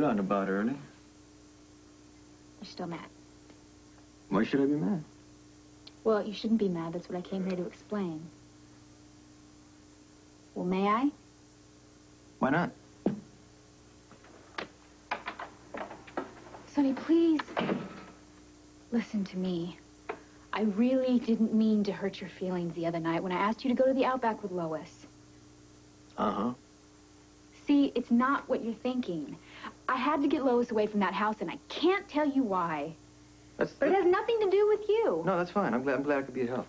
You're out and about early. You're still mad. Why should I be mad? Well, you shouldn't be mad. That's what I came here to explain. Well, may I? Why not? Sonny, please. Listen to me. I really didn't mean to hurt your feelings the other night when I asked you to go to the Outback with Lois. Uh-huh. See, it's not what you're thinking. I had to get Lois away from that house, and I can't tell you why. But it has nothing to do with you. No, that's fine. I'm glad I could be of help.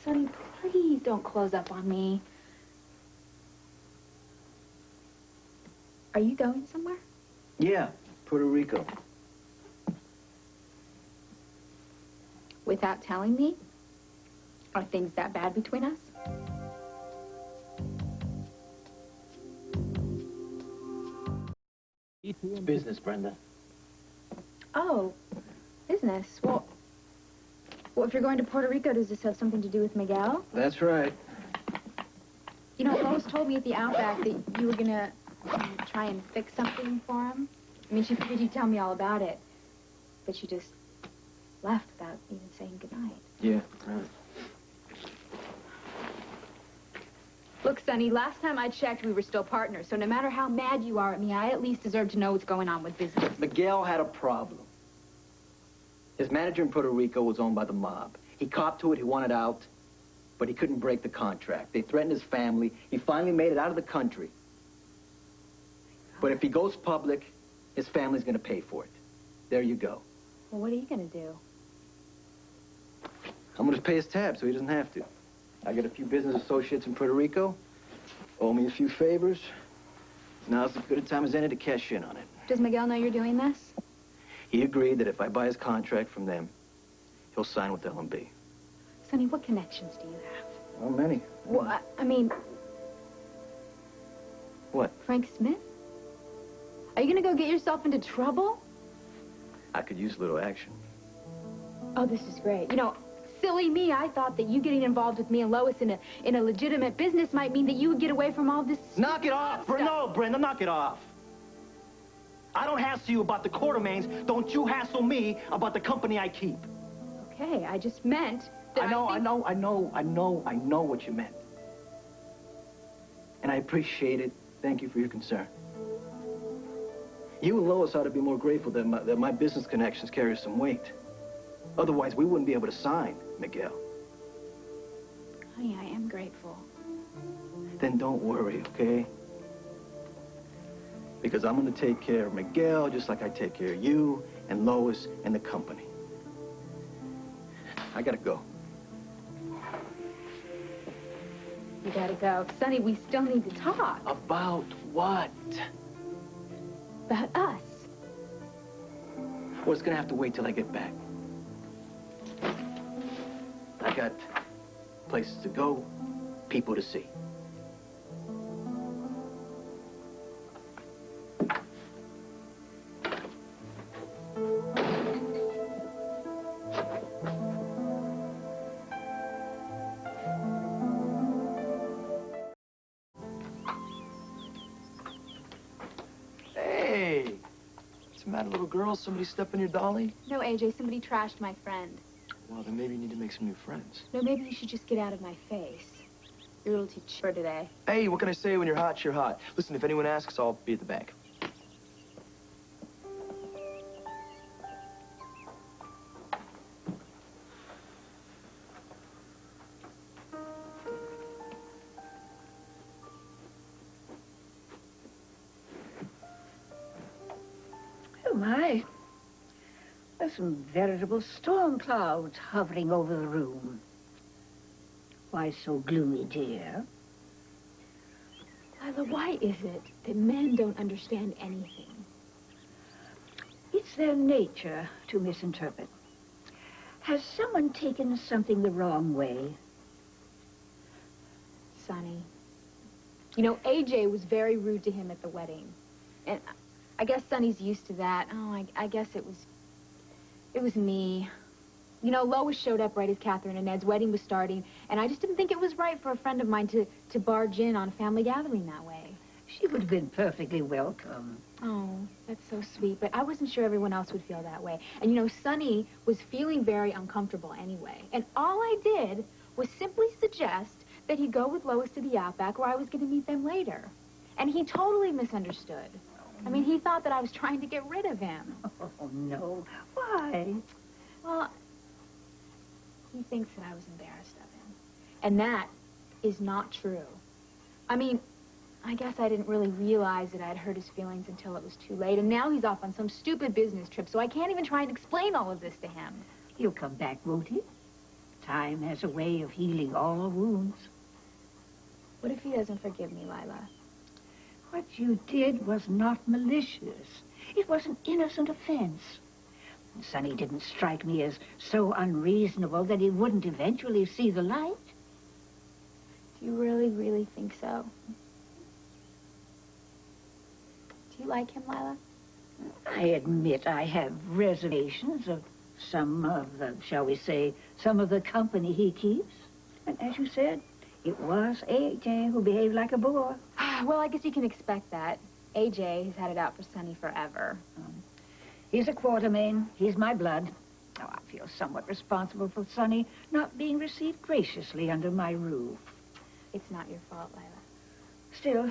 Sonny, please don't close up on me. Are you going somewhere? Yeah, Puerto Rico. Without telling me? Are things that bad between us? It's business, Brenda. Oh, business. Well, if you're going to Puerto Rico, does this have something to do with Miguel? That's right. You know, Lois told me at the Outback that you were gonna try and fix something for him. I mean, she figured you'd tell me all about it. But she just left without even saying goodnight. Yeah, right. Look, Sonny, last time I checked, we were still partners. So no matter how mad you are at me, I at least deserve to know what's going on with business. Miguel had a problem. His manager in Puerto Rico was owned by the mob. He copped to it, he wanted out, but he couldn't break the contract. They threatened his family. He finally made it out of the country. But if he goes public, his family's gonna pay for it. There you go. Well, what are you gonna do? I'm gonna pay his tab so he doesn't have to. I got a few business associates in Puerto Rico. Owe me a few favors. Now's as good a time as any to cash in on it. Does Miguel know you're doing this? He agreed that if I buy his contract from them, he'll sign with L&B. Sonny, what connections do you have? How many? Well, I mean... What? Frank Smith? Are you gonna go get yourself into trouble? I could use a little action. Oh, this is great. You know, silly me, I thought that you getting involved with me and Lois in a legitimate business might mean that you would get away from all this... Knock it off! No, Brenda, knock it off. I don't hassle you about the quartermains. Don't you hassle me about the company I keep. Okay, I just meant that I know what you meant. And I appreciate it. Thank you for your concern. You and Lois ought to be more grateful that my business connections carry some weight. Otherwise, we wouldn't be able to sign Miguel. Honey, I am grateful. Then don't worry, okay? Because I'm going to take care of Miguel just like I take care of you and Lois and the company. I gotta go. You gotta go. Sonny, we still need to talk. About what? About us. Well, it's gonna have to wait till I get back. I got places to go, people to see. Hey! What's the matter, little girl? Somebody step in your dolly? No, AJ, somebody trashed my friend. Well, then maybe you need to make some new friends. No, maybe you should just get out of my face. You're a little too chipper today. Hey, what can I say? When you're hot, you're hot. Listen, if anyone asks, I'll be at the bank. Oh, my. There's some veritable storm clouds hovering over the room. Why so gloomy, dear? Lila, why is it that men don't understand anything? It's their nature to misinterpret. Has someone taken something the wrong way? Sonny. You know, AJ was very rude to him at the wedding. And I guess Sonny's used to that. Oh, I guess it was me. You know, Lois showed up right as Catherine and Ned's wedding was starting, and I just didn't think it was right for a friend of mine to barge in on a family gathering that way. She would have been perfectly welcome. Oh, that's so sweet, but I wasn't sure everyone else would feel that way. And you know, Sonny was feeling very uncomfortable anyway. And all I did was simply suggest that he go with Lois to the Outback where I was going to meet them later. And he totally misunderstood. I mean, he thought that I was trying to get rid of him. Oh, no. Why? Well, he thinks that I was embarrassed of him. And that is not true. I mean, I guess I didn't really realize that I'd hurt his feelings until it was too late. And now he's off on some stupid business trip, so I can't even try and explain all of this to him. He'll come back, won't he? Time has a way of healing all wounds. What if he doesn't forgive me, Lila? What you did was not malicious. It was an innocent offense. Sonny didn't strike me as so unreasonable that he wouldn't eventually see the light. Do you really, really think so? Do you like him, Lila? I admit I have reservations of some of the, shall we say, some of the company he keeps. And as you said, it was A.J. who behaved like a boor. Well, I guess you can expect that. A.J. has had it out for Sonny forever. He's a Quartermain. He's my blood. Oh, I feel somewhat responsible for Sonny not being received graciously under my roof. It's not your fault, Lila. Still,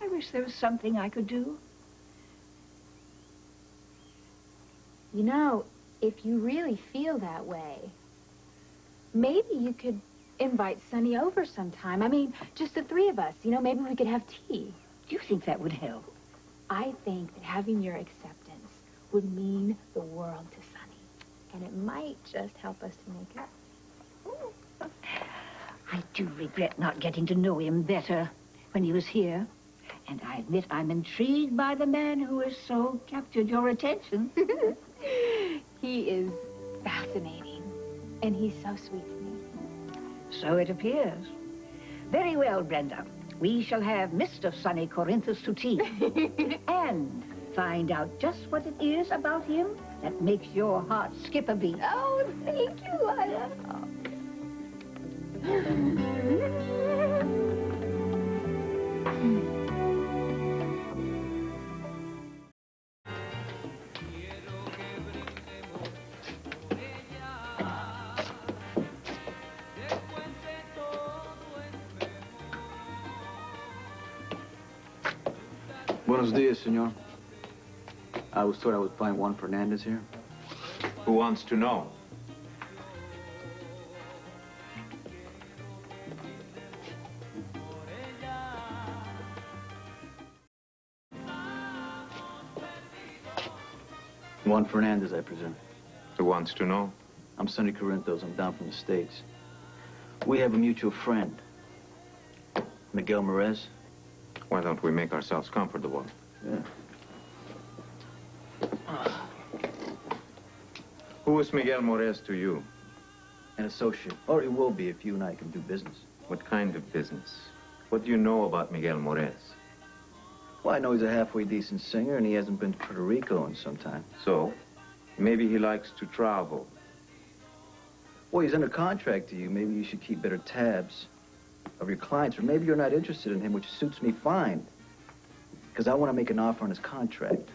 I wish there was something I could do. You know, if you really feel that way, maybe you could invite Sonny over sometime. I mean, just the three of us. You know, maybe we could have tea. Do you think that would help? I think that having your acceptance would mean the world to Sonny. And it might just help us to make up. I do regret not getting to know him better when he was here. And I admit I'm intrigued by the man who has so captured your attention. He is fascinating. And he's so sweet to me. So it appears. Very well, Brenda. We shall have Mr. Sonny Corinthus to tea. And find out just what it is about him that makes your heart skip a beat. Oh, thank you, Lila. Buenos dias, senor. I was told I would find Juan Fernandez here. Who wants to know? Juan Fernandez, I presume. Who wants to know? I'm Sonny Corinthos. I'm down from the States. We have a mutual friend, Miguel Morez. Why don't we make ourselves comfortable? Yeah. Who is Miguel Morez to you? An associate. Or he will be if you and I can do business. What kind of business? What do you know about Miguel Morez? Well, I know he's a halfway decent singer, and he hasn't been to Puerto Rico in some time. So, maybe he likes to travel. Well, he's under contract to you. Maybe you should keep better tabs of your clients, or maybe you're not interested in him, which suits me fine. Because I want to make an offer on his contract.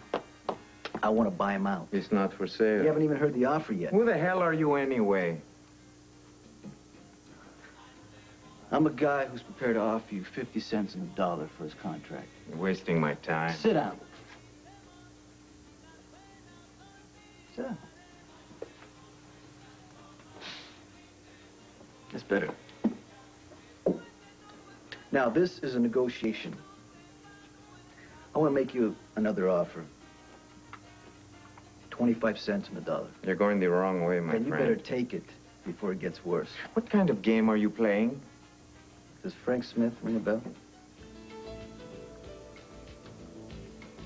I want to buy him out. It's not for sale. You haven't even heard the offer yet. Who the hell are you anyway? I'm a guy who's prepared to offer you 50 cents on the dollar for his contract. You're wasting my time. Sit down. Sit down. That's better. Now, this is a negotiation. I want to make you another offer. 25 cents on the dollar. You're going the wrong way, my And you friend. better take it before it gets worse. What kind of game are you playing? Does Frank Smith ring a bell?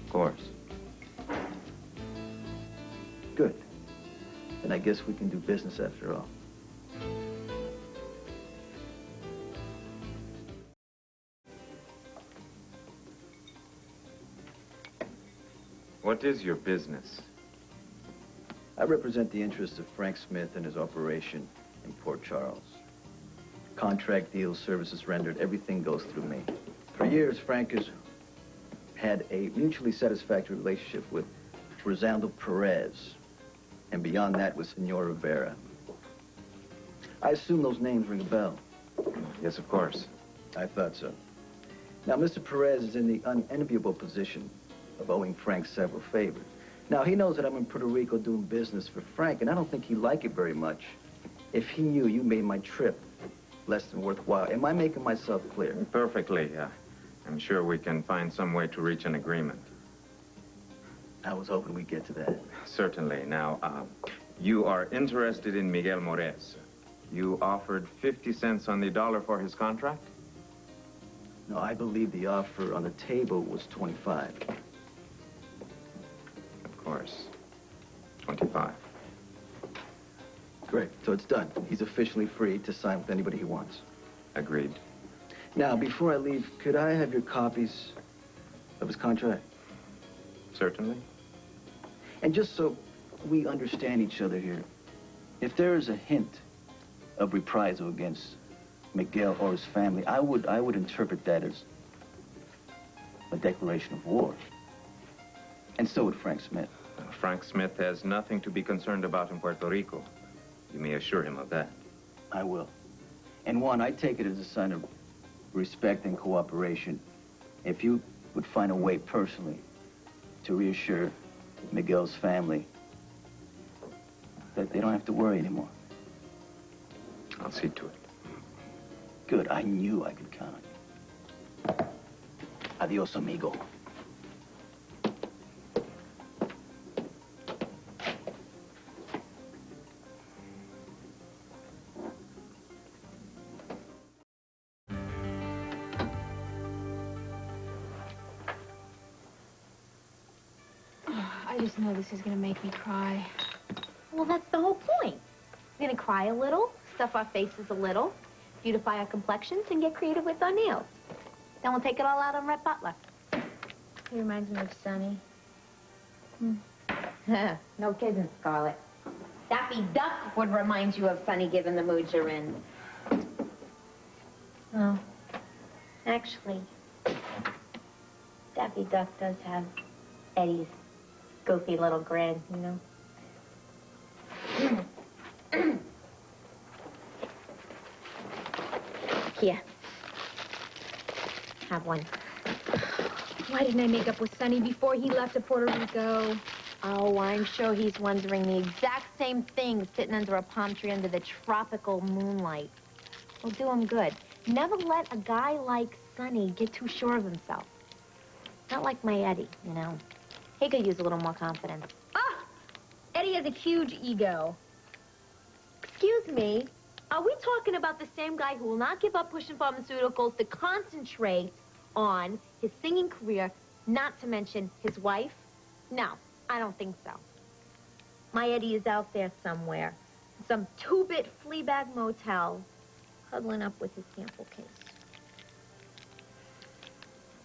Of course. Good. Then I guess we can do business after all. What is your business? I represent the interests of Frank Smith and his operation in Port Charles. Contract deals, services rendered, everything goes through me. For years, Frank has had a mutually satisfactory relationship with Rosando Perez. And beyond that was Senor Rivera. I assume those names ring a bell. Yes, of course. I thought so. Now, Mr. Perez is in the unenviable position of owing Frank several favors. Now, he knows that I'm in Puerto Rico doing business for Frank, and I don't think he'd like it very much if he knew you made my trip less than worthwhile. Am I making myself clear? Perfectly, yeah. I'm sure we can find some way to reach an agreement. I was hoping we'd get to that. Certainly. Now, you are interested in Miguel Morez. You offered 50 cents on the dollar for his contract? No, I believe the offer on the table was 25. Of course. 25. Great. So it's done. He's officially free to sign with anybody he wants. Agreed. Now, before I leave, could I have your copies of his contract? Certainly. And just so we understand each other here, if there is a hint of reprisal against Miguel or his family, I would interpret that as a declaration of war. And so would Frank Smith. Frank Smith has nothing to be concerned about in Puerto Rico. You may assure him of that. I will. And one, I take it as a sign of respect and cooperation if you would find a way personally to reassure Miguel's family that they don't have to worry anymore. I'll see to it. Good. I knew I could count on you. Adios, amigo. I just know this is gonna make me cry. Well, that's the whole point. We're gonna cry a little, stuff our faces a little, beautify our complexions, and get creative with our nails. Then we'll take it all out on Rhett Butler. He reminds me of Sonny. No kidding, Scarlett. Daffy Duck would remind you of Sonny given the mood you're in. Oh, actually, Daffy Duck does have Eddie's goofy little grin, you know? Here. Have one. Why didn't I make up with Sonny before he left to Puerto Rico? Oh, I'm sure he's wondering the exact same thing sitting under a palm tree under the tropical moonlight. Will do him good. Never let a guy like Sonny get too sure of himself. Not like my Eddie, you know. He could use a little more confidence. Ah! Eddie has a huge ego. Excuse me, are we talking about the same guy who will not give up pushing pharmaceuticals to concentrate on his singing career, not to mention his wife? No, I don't think so. My Eddie is out there somewhere, in some two-bit flea-bag motel, huddling up with his sample case.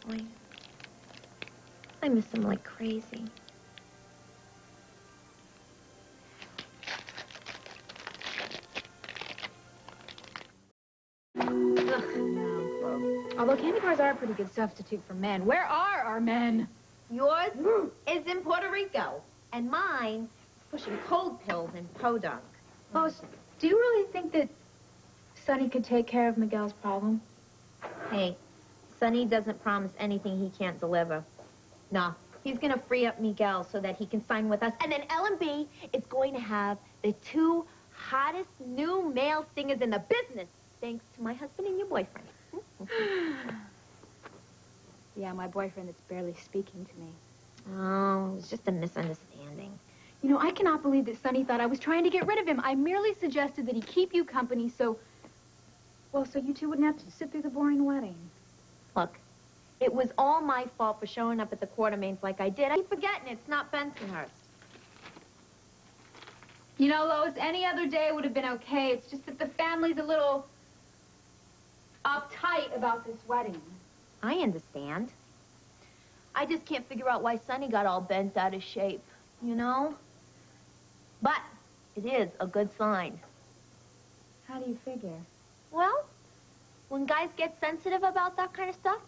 Boy, I miss him like crazy. Although candy bars are a pretty good substitute for men. Where are our men? Yours is in Puerto Rico, and mine is pushing cold pills in Podunk. Oh, do you really think that Sonny could take care of Miguel's problem? Hey, Sonny doesn't promise anything he can't deliver. No, he's going to free up Miguel so that he can sign with us. And then L&B is going to have the two hottest new male singers in the business, thanks to my husband and your boyfriend. Yeah, my boyfriend is barely speaking to me. Oh, it's just a misunderstanding. You know, I cannot believe that Sonny thought I was trying to get rid of him. I merely suggested that he keep you company so you two wouldn't have to sit through the boring wedding. Look, it was all my fault for showing up at the Quartermains like I did. I keep forgetting it's not Bensonhurst. You know, Lois, any other day would have been okay. It's just that the family's a little uptight about this wedding. I understand. I just can't figure out why Sonny got all bent out of shape, you know? But it is a good sign. How do you figure? Well, when guys get sensitive about that kind of stuff,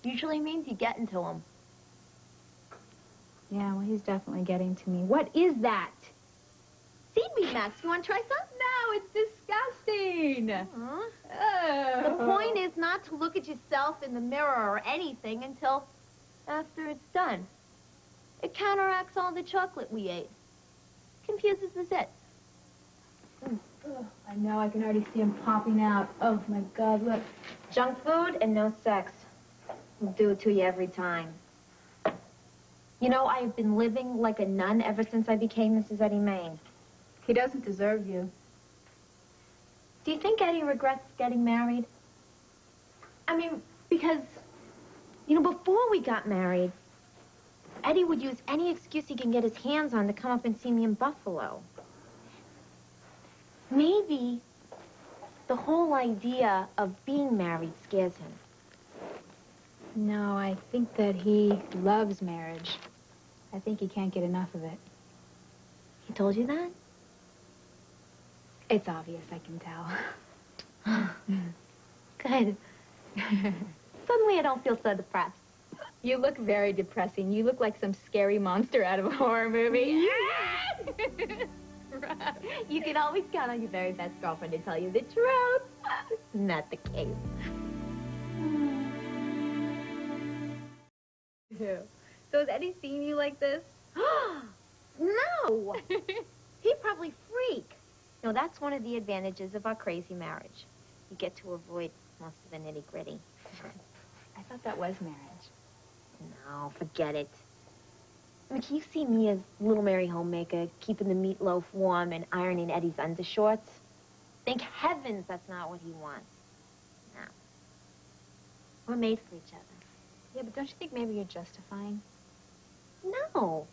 usually means you get into them. Yeah, well, he's definitely getting to me. What is that? Seaweed, Max. You want to try some? No, it's disgusting. The point is not to look at yourself in the mirror or anything until after it's done. It counteracts all the chocolate we ate. Confuses the zits. I know, I can already see him popping out. Oh, my God, look. Junk food and no sex will do it to you every time. You know, I've been living like a nun ever since I became Mrs. Eddie Main. He doesn't deserve you. Do you think Eddie regrets getting married? I mean, because, you know, before we got married, Eddie would use any excuse he can get his hands on to come up and see me in Buffalo. Maybe the whole idea of being married scares him. No, I think that he loves marriage. I think he can't get enough of it. He told you that? It's obvious, I can tell. Good. Suddenly I don't feel so depressed. You look very depressing. You look like some scary monster out of a horror movie. You can always count on your very best girlfriend to tell you the truth. Isn't that the case? So has Eddie seen you like this? No! He'd probably freak. No, that's one of the advantages of our crazy marriage. You get to avoid most of the nitty-gritty. I thought that was marriage. No, forget it. I mean, can you see me as little Mary homemaker, keeping the meatloaf warm and ironing Eddie's undershorts? Thank heavens that's not what he wants. No. We're made for each other. Yeah, but don't you think maybe you're justifying? No.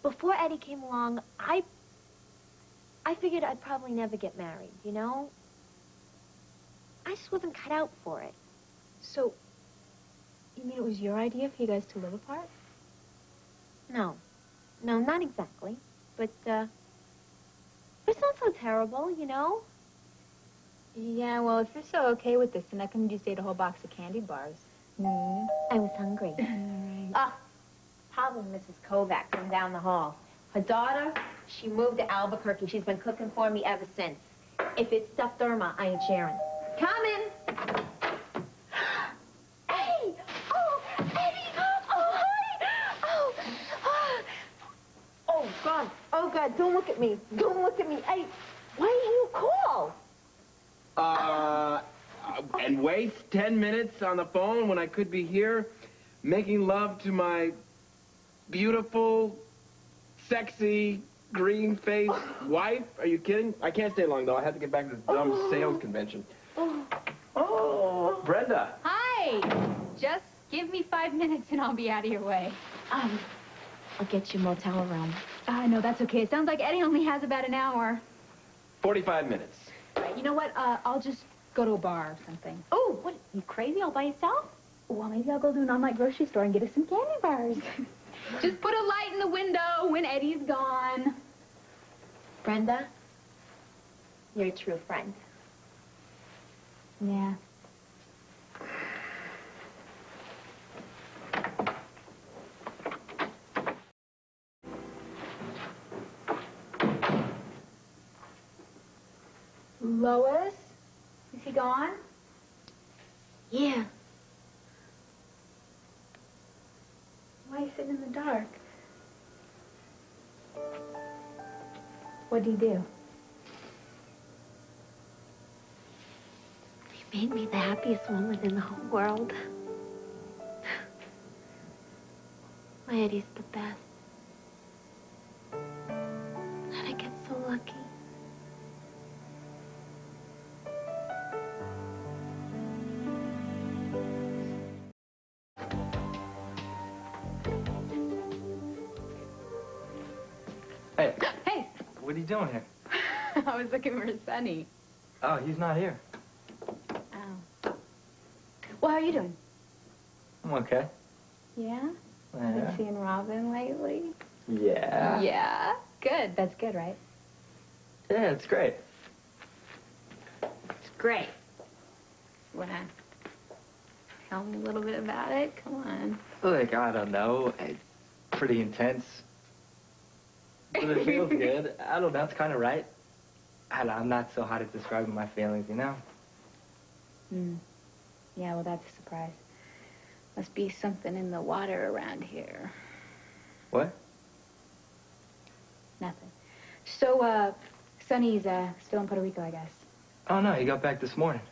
Before Eddie came along, I figured I'd probably never get married, you know? I just wasn't cut out for it. So, you mean it was your idea for you guys to live apart? No. No, not exactly. But, it's not so terrible, you know? Yeah, well, if you're so okay with this, then I couldn't just ate a whole box of candy bars. I was hungry. Ah, probably Mrs. Kovac from down the hall. Her daughter, she moved to Albuquerque. She's been cooking for me ever since. If it's stuffed Irma, I ain't sharing. Coming! Eddie! Oh, Eddie! Oh, hi! Oh, God. Oh, God, don't look at me. Don't look at me. Hey, why didn't you call? And waste 10 minutes on the phone when I could be here making love to my beautiful, sexy, green-faced wife? Are you kidding? I can't stay long, though. I have to get back to the dumb sales convention. Oh, Brenda. Hi! Just give me 5 minutes and I'll be out of your way. I'll get you a motel room. No, that's okay. It sounds like Eddie only has about an hour. 45 minutes. Right, you know what? I'll just go to a bar or something. Oh, what? You crazy all by yourself? Well, maybe I'll go to an online grocery store and get us some candy bars. Just put a light in the window when Eddie's gone. Brenda, you're a true friend. Yeah. Lois? Is he gone? Yeah. Why are you sitting in the dark? What'd he do? He made me the happiest woman in the whole world. My Eddie's the best. And I get so lucky. Hey, Hey! what are you doing here? I was looking for Sonny. Oh, he's not here. Oh. Well, how are you doing? I'm okay. Yeah? Yeah. Been seeing Robin lately? Yeah. Yeah? Good. That's good, right? Yeah, it's great. It's great. Wanna tell me a little bit about it? Come on. Look, I don't know. pretty intense. But it feels good. I don't know, it's kind of right. I'm not so hot at describing my feelings, you know? Yeah, well, that's a surprise. Must be something in the water around here. What? Nothing. So, Sonny's still in Puerto Rico, I guess. Oh, no, he got back this morning.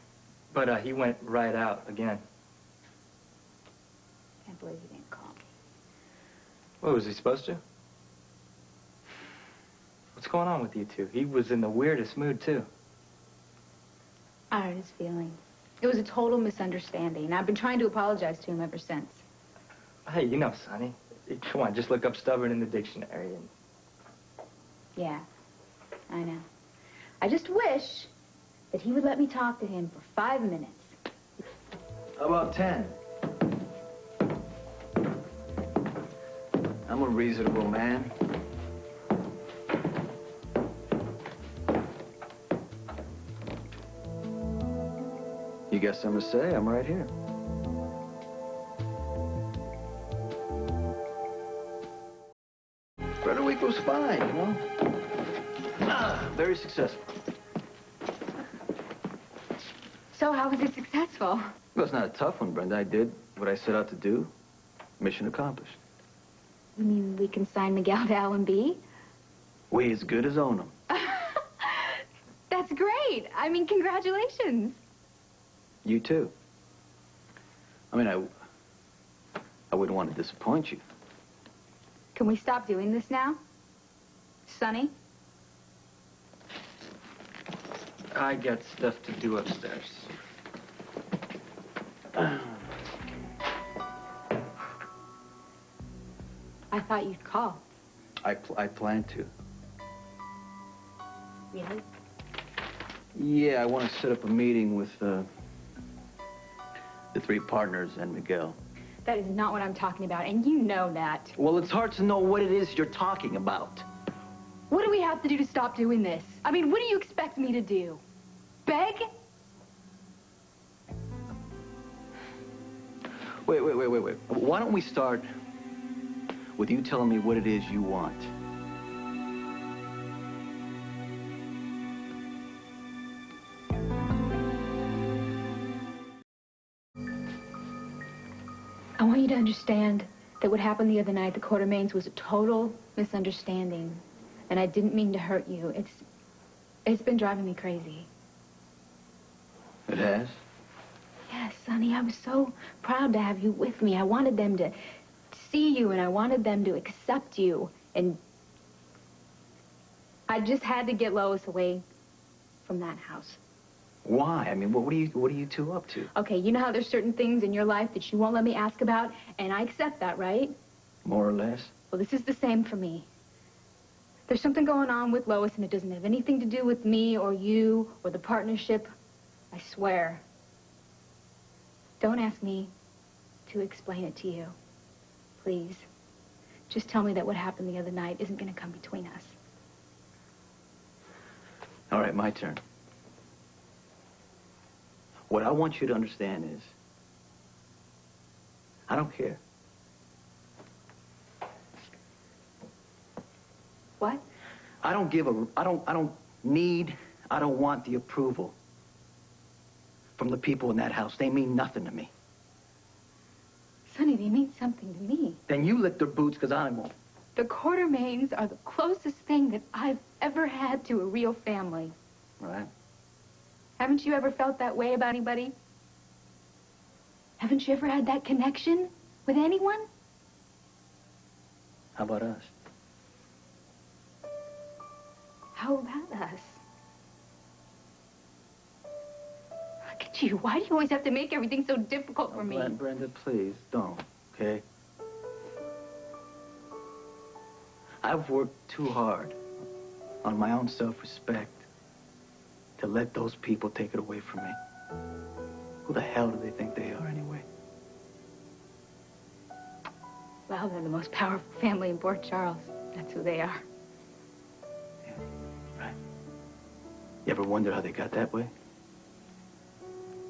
But he went right out again. Can't believe he didn't call me. What, was he supposed to? What's going on with you two? He was in the weirdest mood, too. I hurt his feelings. It was a total misunderstanding. I've been trying to apologize to him ever since. Hey, you know, Sonny. Come on, just look up stubborn in the dictionary. And... Yeah, I know. I just wish that he would let me talk to him for 5 minutes. How about 10? I'm a reasonable man. You got something to say? I'm right here. Brenda week was fine, you know? Very successful. So how was it successful? Well, it's not a tough one, Brenda. I did what I set out to do. Mission accomplished. You mean we can sign Miguel to L&B? We as good as own him. That's great. I mean, congratulations. You too. I mean, I wouldn't want to disappoint you. Can we stop doing this now? Sonny? I got stuff to do upstairs. I thought you'd call. I plan to. Really? Yeah, I want to set up a meeting with the 3 partners and Miguel. That is not what I'm talking about, and you know that. Well, it's hard to know what it is you're talking about. What do we have to do to stop doing this? I mean, what do you expect me to do? Beg? Wait. Why don't we start with you telling me what it is you want? I want you to understand that what happened the other night at the Quartermaines was a total misunderstanding. And I didn't mean to hurt you. It's been driving me crazy. It has? Yes, Sonny, I was so proud to have you with me. I wanted them to see you, and I wanted them to accept you. And I just had to get Lois away from that house. Why? I mean, what are you two up to? Okay, you know how there's certain things in your life that you won't let me ask about, and I accept that, right? More or less? Well, this is the same for me. There's something going on with Lois, and it doesn't have anything to do with me or you or the partnership. I swear. Don't ask me to explain it to you. Please. Just tell me that what happened the other night isn't going to come between us. All right, my turn. What I want you to understand is, I don't care. What? I don't want the approval from the people in that house. They mean nothing to me. Sonny, they mean something to me. Then you lick their boots, because I won't. The Quartermaines are the closest thing that I've ever had to a real family. Right? Haven't you ever felt that way about anybody? Haven't you ever had that connection with anyone? How about us? How about us? Look at you. Why do you always have to make everything so difficult for me? Brenda, please, don't, okay? I've worked too hard on my own self-respect to let those people take it away from me. Who the hell do they think they are, anyway? Well, they're the most powerful family in Port Charles. That's who they are. Yeah, right. You ever wonder how they got that way?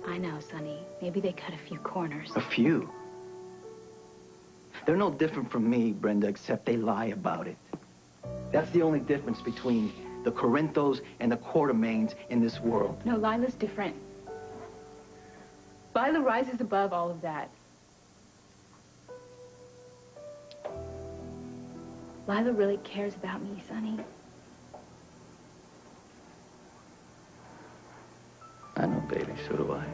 I know, Sonny. Maybe they cut a few corners. A few? They're no different from me, Brenda, except they lie about it. That's the only difference between the Corinthos and the Quartermains in this world. No, Lila's different. Lila rises above all of that. Lila really cares about me, Sonny. I know, baby, so do I.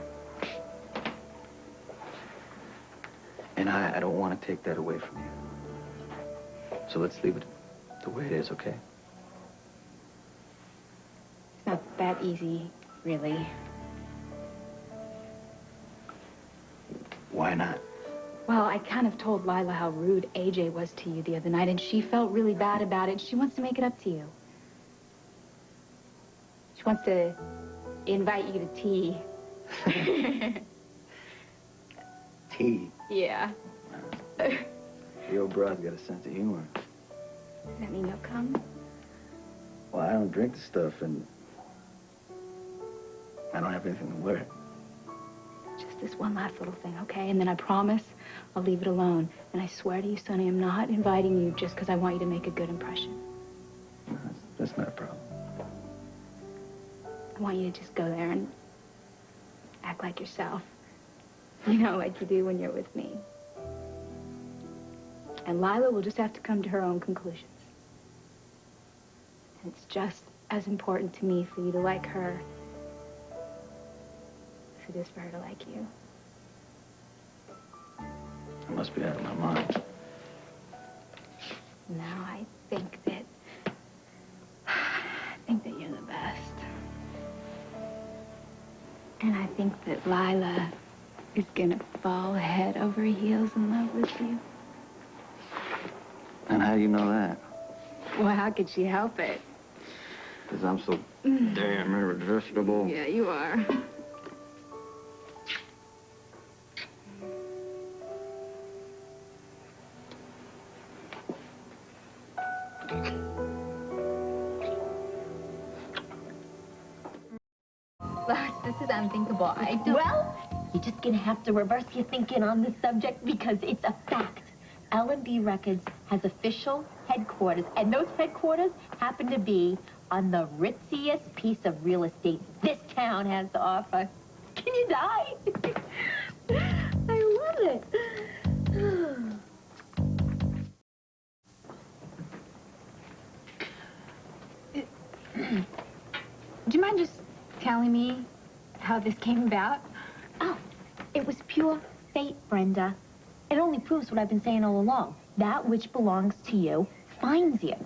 And I don't want to take that away from you. So let's leave it the way it is, okay? It's not that easy, really. Why not? Well, I kind of told Lila how rude AJ was to you the other night, and she felt really bad about it. She wants to make it up to you. She wants to invite you to tea. Tea. Yeah. The old broad's got a sense of humor. Does that mean you'll come? Well, I don't drink the stuff, and I don't have anything to wear. Just this one last little thing, okay? And then I promise I'll leave it alone. And I swear to you, Sonny, I'm not inviting you just because I want you to make a good impression. No, that's not a problem. I want you to just go there and act like yourself. You know, like you do when you're with me. And Lila will just have to come to her own conclusions. And it's just as important to me for you to like her as it is for her to like you. I must be out of my mind. Now I think that you're the best. And I think that Lila is gonna fall head over heels in love with you. And how do you know that? Well, how could she help it? Because I'm so damn irresistible. Yeah, you are. Lois, this is unthinkable. I don't... Well, you're just gonna have to reverse your thinking on this subject because it's a fact. L&B Records has official headquarters, and those headquarters happen to be on the ritziest piece of real estate this town has to offer. Can you die? I love it. Do you mind just telling me how this came about? Oh, it was pure fate, Brenda. It only proves what I've been saying all along. That which belongs to you finds you.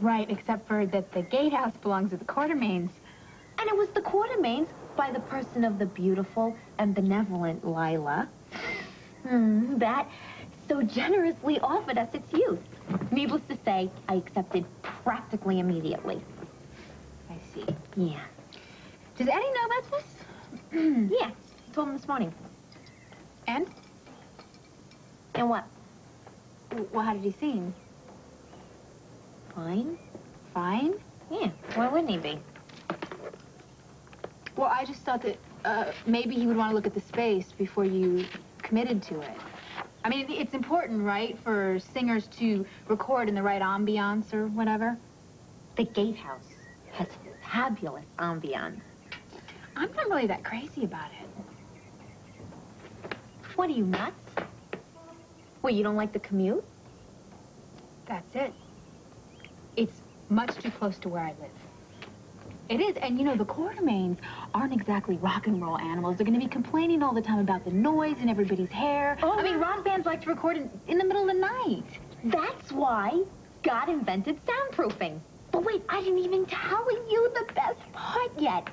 Right, except for that the gatehouse belongs to the Quartermains. And it was the Quartermains, by the person of the beautiful and benevolent Lila, that so generously offered us its use. Needless to say, I accepted practically immediately. I see. Yeah. Does Eddie know about this? Yeah, I told him this morning. And? And what? Well, how did he seem? Fine. Fine? Yeah, why wouldn't he be? Well, I just thought that maybe he would want to look at the space before you committed to it. I mean, it's important, right, for singers to record in the right ambiance or whatever? The gatehouse has fabulous ambiance. I'm not really that crazy about it. What, are you nuts? Well, you don't like the commute? That's it. It's much too close to where I live. It is, and you know, the Quartermains aren't exactly rock and roll animals. They're going to be complaining all the time about the noise in everybody's hair. Oh, I mean, rock bands like to record in the middle of the night. That's why God invented soundproofing. But wait, I didn't even tell you the best part yet.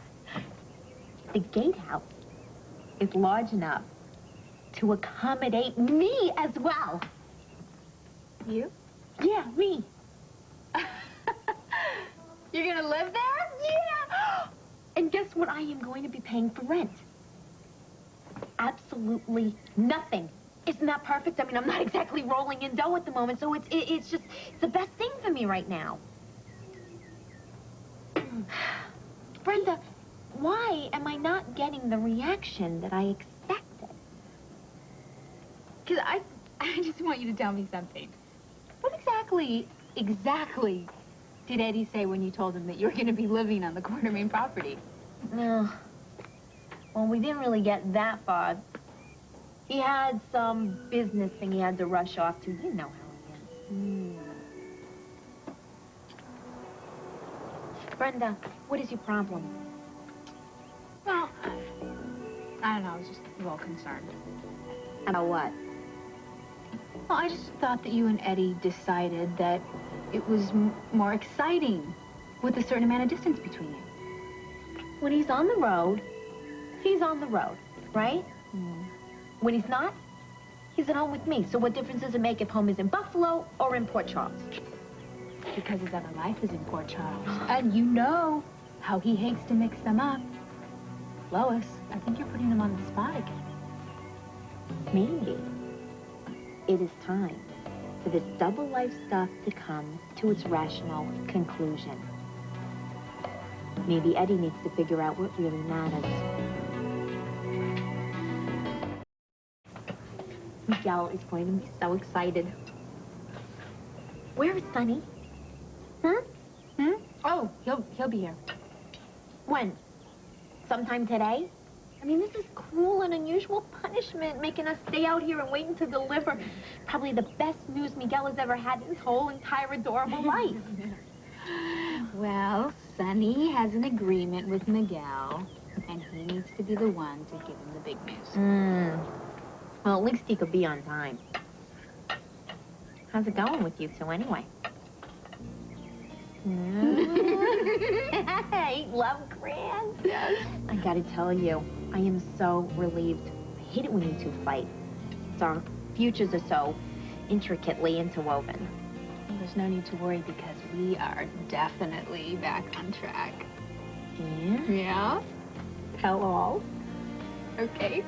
The gatehouse is large enough to accommodate me as well. You? Yeah, me. You're going to live there? Yeah! And guess what I am going to be paying for rent? Absolutely nothing. Isn't that perfect? I mean, I'm not exactly rolling in dough at the moment, so it's just the best thing for me right now. Brenda, why am I not getting the reaction that I expected? Because I I just want you to tell me something. What exactly did Eddie say when you told him that you were going to be living on the Quartermain property? No. Well, we didn't really get that far. He had some business thing he had to rush off to. You know how he is. Brenda, what is your problem? Well, I don't know. I was just a little concerned. About what? Well, I just thought that you and Eddie decided that it was more exciting with a certain amount of distance between you. When he's on the road, right? When he's not, he's at home with me. So what difference does it make if home is in Buffalo or in Port Charles? Because his other life is in Port Charles. And you know how he hates to mix them up. Lois, I think you're putting him on the spot again. Maybe it is time for this double life stuff to come to its rational conclusion. Maybe Eddie needs to figure out what really matters. Miguel is going to be so excited. Where is Sonny? Huh? Oh, he'll be here. When? Sometime today? I mean, this is cruel and unusual punishment, making us stay out here and waiting to deliver probably the best news Miguel has ever had in his whole entire adorable life. Well, Sonny has an agreement with Miguel, and he needs to be the one to give him the big news. Well, at least he could be on time. How's it going with you two, anyway? Hey, love grand. Yes. I gotta tell you, I am so relieved. I hate it when you two fight. Our futures are so intricately interwoven. There's no need to worry because we are definitely back on track. Yeah? Yeah? Tell all. Okay.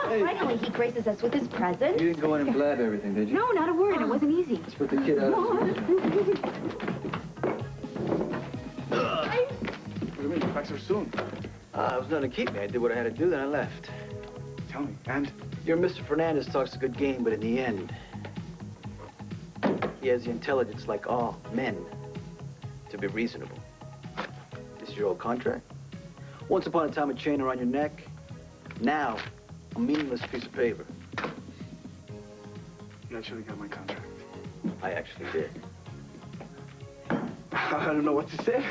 Finally, he graces us with his present. You didn't go in and blab everything, did you? No, not a word. It wasn't easy. Let's put the kid out of his misery. What do you mean? You're back so soon? It was nothing to keep me. I did what I had to do, then I left. Tell me. And? Your Mr. Fernandez talks a good game, but in the end, he has the intelligence, like all men, to be reasonable. This is your old contract? Once upon a time, a chain around your neck. Now, a meaningless piece of paper. You actually got my contract. I actually did. I don't know what to say.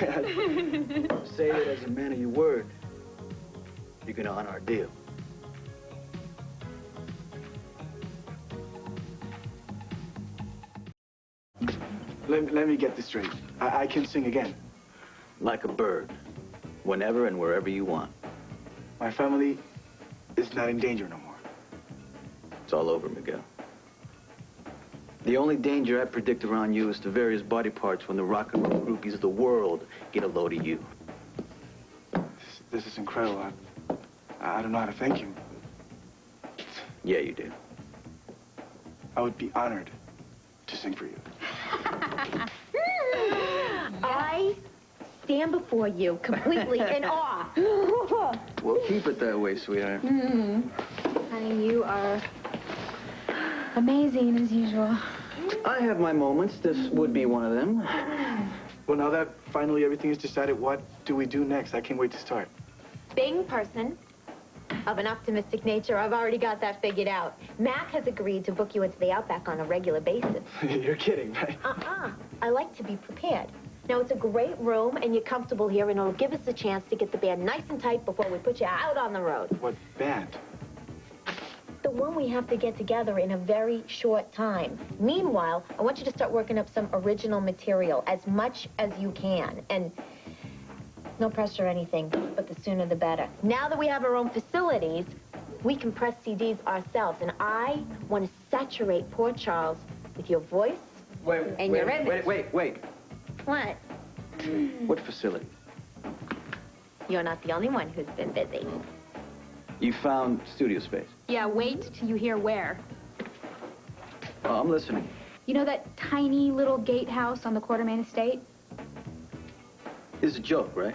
Say that as a man of your word. You're gonna honor our deal. Let me get this straight. I can sing again. Like a bird. Whenever and wherever you want. My family is not in danger no more. It's all over, Miguel. The only danger I predict around you is to various body parts when the rock and roll groupies of the world get a load of you. This is incredible. I don't know how to thank you. Yeah, you do. I would be honored to sing for you. I stand before you completely in awe. Well, keep it that way, sweetheart. Honey, you are amazing as usual. I have my moments. This would be one of them. Well, now that finally everything is decided, what do we do next? I can't wait to start. Being a person of an optimistic nature, I've already got that figured out. Mac has agreed to book you into the Outback on a regular basis. You're kidding, right? I like to be prepared. Now, it's a great room, and you're comfortable here, and it'll give us a chance to get the band nice and tight before we put you out on the road. What band? The one we have to get together in a very short time. Meanwhile, I want you to start working up some original material, as much as you can. And no pressure or anything, but the sooner the better. Now that we have our own facilities, we can press CDs ourselves, and I want to saturate Port Charles with your voice and your image. Wait. What? What facility? You're not the only one who's been busy. You found studio space. Yeah, wait till you hear where. Oh, I'm listening. You know that tiny little gatehouse on the Quartermain estate? This is a joke, right?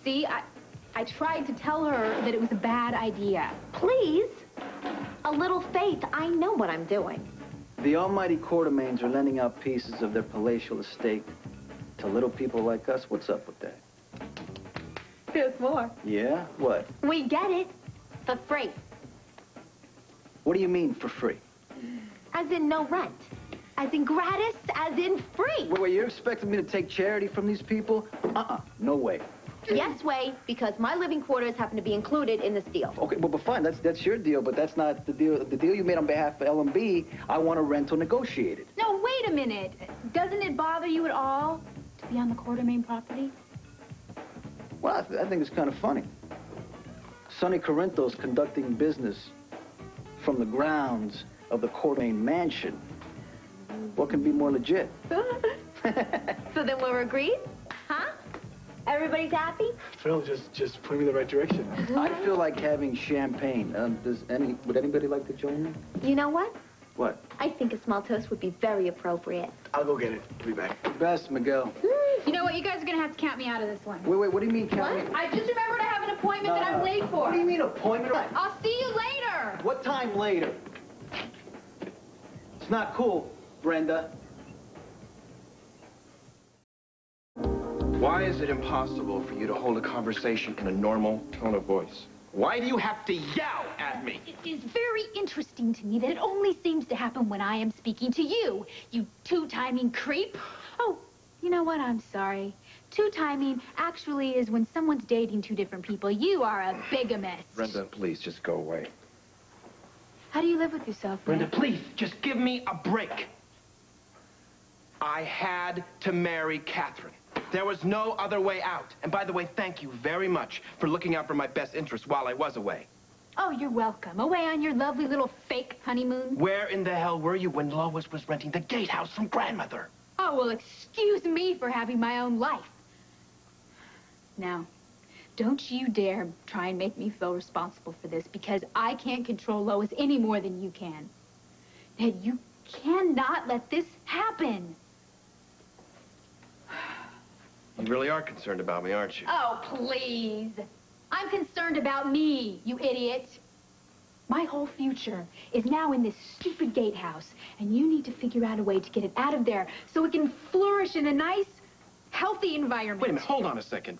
See, I tried to tell her that it was a bad idea. Please. A little faith. I know what I'm doing. The almighty Quartermains are lending out pieces of their palatial estate to little people like us. What's up with that? There's more. Yeah? What? We get it. For free. What do you mean, for free? As in no rent. As in gratis. As in free. Wait, you're expecting me to take charity from these people? No way. Yes, way, because my living quarters happen to be included in this deal. Okay, well, but fine, that's your deal, but that's not the deal. The deal you made on behalf of L&B, I want a rental negotiated. No, wait a minute. Doesn't it bother you at all to be on the Quartermain property? Well, I think it's kind of funny. Sonny Corinthos conducting business from the grounds of the Quartermain mansion. What can be more legit? So then we're agreed? Huh? Everybody's happy? Phil, just point me in the right direction. I feel like having champagne. Would anybody like to join me? You know what? What? I think a small toast would be very appropriate. I'll go get it. I'll be back. Best, Miguel. You know what? You guys are going to have to count me out of this one. Wait, what do you mean count me? I just remembered I have an appointment that I'm late for. What do you mean appointment? I'll see you later. What time later? It's not cool, Brenda. Why is it impossible for you to hold a conversation in a normal tone of voice? Why do you have to yell at me? It is very interesting to me that it only seems to happen when I am speaking to you, you two-timing creep. Oh, you know what? I'm sorry. Two-timing actually is when someone's dating two different people. You are a bigamist. Brenda, please, just go away. How do you live with yourself, Brenda, man? please, just give me a break. I had to marry Catherine. There was no other way out. And by the way, thank you very much for looking out for my best interests while I was away. Oh, you're welcome. Away on your lovely little fake honeymoon. Where in the hell were you when Lois was renting the gatehouse from Grandmother? Oh, well, excuse me for having my own life. Now, don't you dare try and make me feel responsible for this, because I can't control Lois any more than you can. Ned, you cannot let this happen. You really are concerned about me, aren't you? Oh, please. I'm concerned about me, you idiot. My whole future is now in this stupid gatehouse, and you need to figure out a way to get it out of there so it can flourish in a nice, healthy environment. Wait a minute, hold on a second.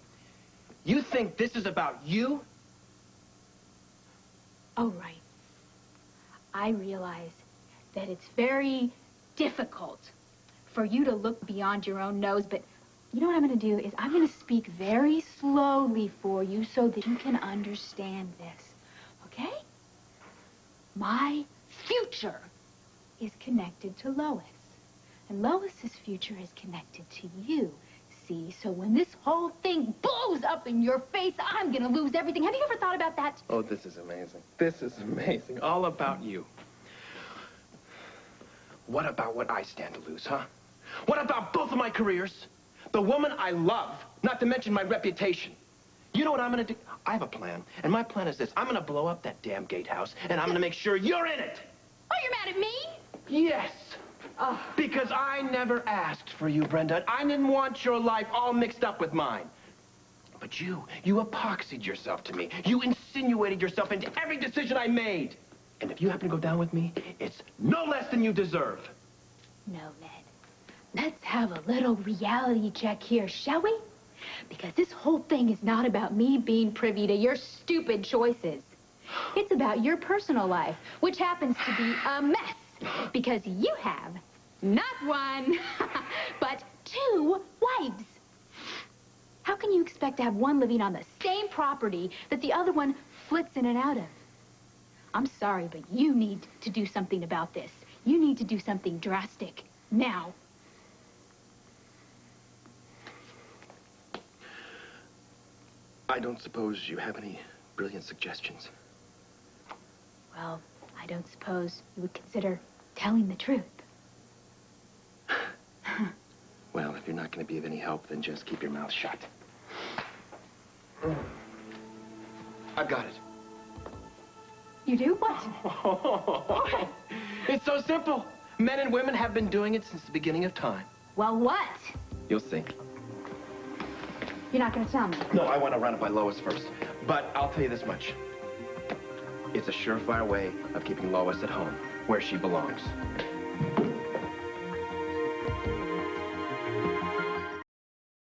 You think this is about you? Oh, right. I realize that it's very difficult for you to look beyond your own nose, but you know what I'm going to do is I'm going to speak very slowly for you so that you can understand this, okay? My future is connected to Lois, and Lois's future is connected to you. See, so when this whole thing blows up in your face, I'm going to lose everything. Have you ever thought about that? Oh, this is amazing. This is amazing. All about you. What about what I stand to lose, huh? What about both of my careers? The woman I love, not to mention my reputation. You know what I'm going to do? I have a plan, and my plan is this. I'm going to blow up that damn gatehouse, and I'm going to make sure you're in it. Oh, you're mad at me? Yes. Because I never asked for you, Brenda. I didn't want your life all mixed up with mine. But you epoxied yourself to me. You insinuated yourself into every decision I made. And if you happen to go down with me, it's no less than you deserve. No, Ned. Let's have a little reality check here, shall we? Because this whole thing is not about me being privy to your stupid choices. It's about your personal life, which happens to be a mess. Because you have not one, but two wives. How can you expect to have one living on the same property that the other one flits in and out of? I'm sorry, but you need to do something about this. You need to do something drastic now. I don't suppose you have any brilliant suggestions. Well, I don't suppose you would consider telling the truth. Well, if you're not going to be of any help, then just keep your mouth shut. I've got it. You do? What? It's so simple. Men and women have been doing it since the beginning of time. Well, what? You'll see. You're not going to tell me? No, I want to run it by Lois first. But I'll tell you this much. It's a surefire way of keeping Lois at home, where she belongs.